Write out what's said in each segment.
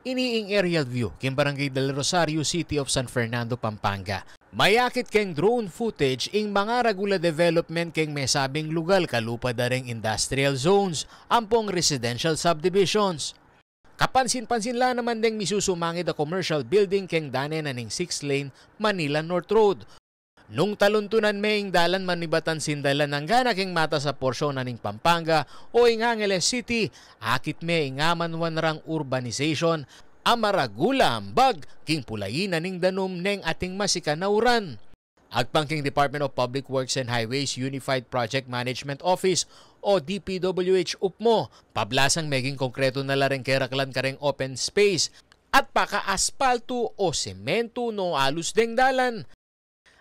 iniing aerial view king Barangay del Rosario, City of San Fernando, Pampanga. Mayakit keng drone footage ing mga regular development keng may sabing lugar kalupa daring industrial zones, ampong residential subdivisions. Kapansin-pansin la naman ding misusumangid a commercial building keng dane na ning 6-lane Manila North Road. Nung taluntunan may dalan manibatan sindalan ng gana king mata sa porsyon na ning Pampanga o ing Angeles City, akit may ingaman wanrang urbanization, amaragula ambag king pulayin na ning danum neng ating masikanauran. Agpangking Department of Public Works and Highways Unified Project Management Office o DPWH UPMO, pablasang meging konkreto na laring keraklan kareng open space at paka-aspalto o semento no alus deng dalan.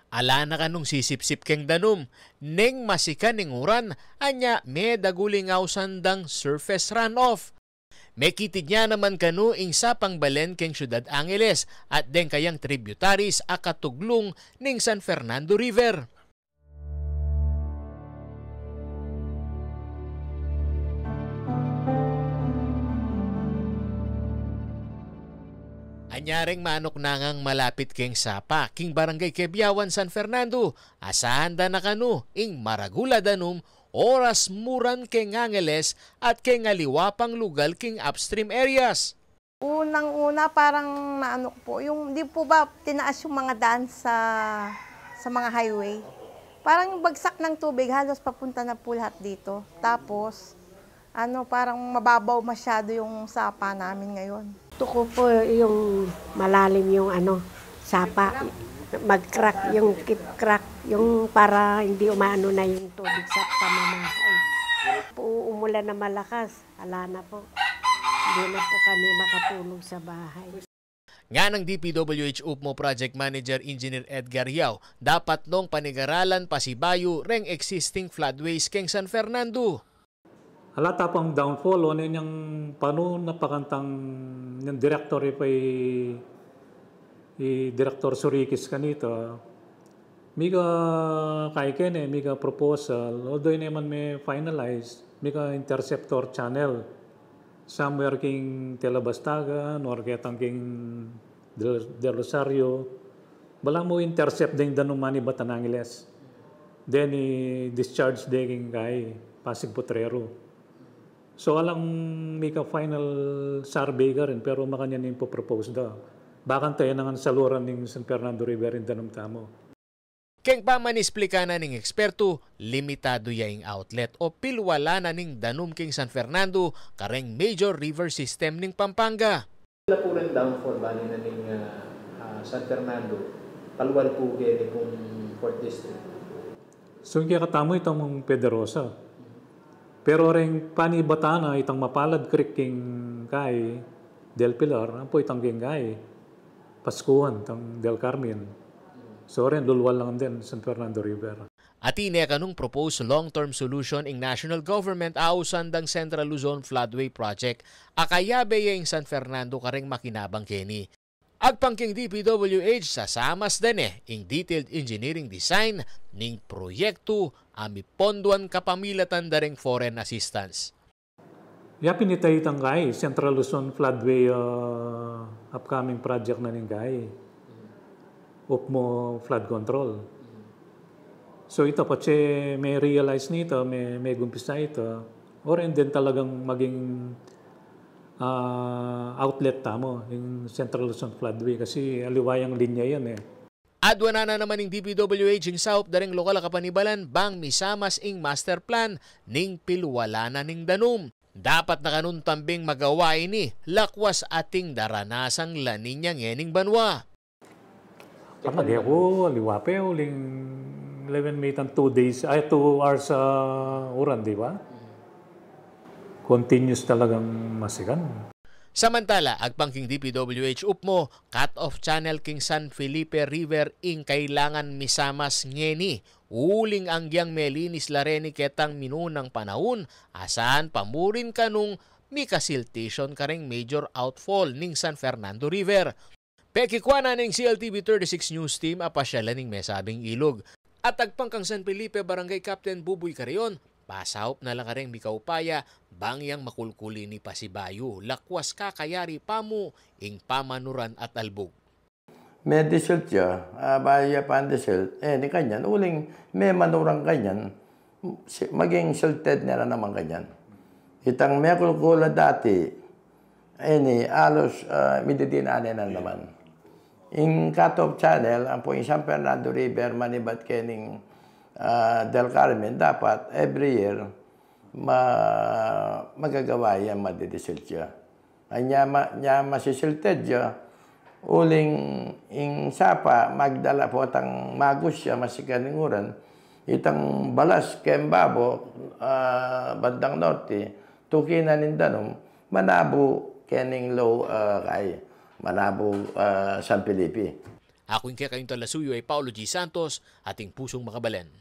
Ala na kanong sisip-sip keng danum, neng masika ning uran, anya may dagulingaw sandang surface runoff. May kitid niya naman kanu ing sapang balen keng Ciudad Angeles at deng kayang tributaries akatuglong ning San Fernando River. Anyareng manok nangang malapit keng sapa king Barangay Quebiawan, San Fernando. Asahan da na kanu ing maragula danum oras muran keng Angeles at keng aliwapang lugal king upstream areas. Unang-una parang maano po, yung di po ba tinaas yung mga daan sa mga highway. Parang yung bagsak ng tubig halos papunta na po lahat dito. Tapos parang mababaw masyado yung sapa namin ngayon. Gusto ko po yung malalim yung sapa, mag-crack, yung crack, yung para hindi umaano na yung tubig sa pamamahay. Umulan na malakas, ala na po. Hindi na po kami makatulog sa bahay. Nga ng DPWH UPMO Project Manager Engineer Edgar Yao, dapat nung panigaralan pasibayo reng existing floodways keng San Fernando. Halata pang downfall, ano yung paano napakantang yung director Director Surikis kanito. Miga kaiken miga proposal, although naman may finalize, miga interceptor channel. Somewhere king Telabastagan or ketang king Del Rosario. Balang mo intercept din danumani Batanangiles. Then discharge din kay Pasig Potrero. So alang may ka final survey ka rin pero makanya nang po-propose da. Bakan tayo nang saluran ng San Fernando River in danum tamo. Keng pamanisplika na ning eksperto, limitado yaing outlet o pilwala na ning danum king San Fernando kareng major river system ning Pampanga. Wala po rin downfall bali na ning San Fernando, palwal po gani kung 4th District. So kaya katamo itong Pedrosa. Pero rin panibatana itang Mapalad Creek king kay Del Pilar, ang po itang king kay Pascuhan, itang Del Carmen. So rin lulwal lang din San Fernando River. Atine kanung proposed long-term solution ing national government ausan dang Central Luzon Floodway Project akayabe yung San Fernando kareng makinabang keni. Agpangking DPWH sasamas dane ing detailed engineering design ning proyekto ami ponduan kapamilatan daring foreign assistance. Yapin itay itang kay Central Luzon Floodway upcoming project na ning kay UPMO flood control. So ito pa may realize nito, may gumpisa ito, or and then talagang maging outlet tamo yung Central Luzon Floodway kasi aliwayang linya yan Adwa na naman ing DPWH ing South daring lokal kapanibalan bang misamas ing master plan ning pilwala na ning danum. Dapat na kanun tambing magawa ini lakwas ating daranasang laninya ngening banwa. Kapag ako, liwape uling 11 metan 2 days, 2 hours sa uran, di ba? Continuous talagang masikan. Samantala, agpangking DPWH UPMO, cut-off channel king San Felipe River ing kailangan misamas ngeni. Uling angyang melinis lareni ketang minunang panahon, asahan pamurin kanung mikasiltation kareng major outfall ning San Fernando River. Pekikwana ning CLTV 36 News Team apasyalan ning mesabing ilog. At agpangkang San Felipe Barangay Captain Buboy Carrion, Pasahop na lang kareng mikaupaya, bangyang makulkuli ni Pasibayo, lakwas kakayari pamo, ing pamanuran at albog. May desult siya, bahaya pa ang desult, ni kanyan, uling may manurang kanyan, maging salted nila naman kanyan. Itang may kulkula dati, ni alos mididinaanin na naman. In cut-off channel, ang po yung San Fernando River, manibat kening Del Carmen, dapat every year magagawa yan, madidisil siya. Anya masisilted siya, uling ing sapa, magdala po tang magus siya, masikaninguran, itang balas kembabo, bandang norte, tukinan nindanom, manabo kening low kay Manabo, San Felipe. Ako yung kayong talasuyo ay Paulo G. Santos, ating pusong makabalan.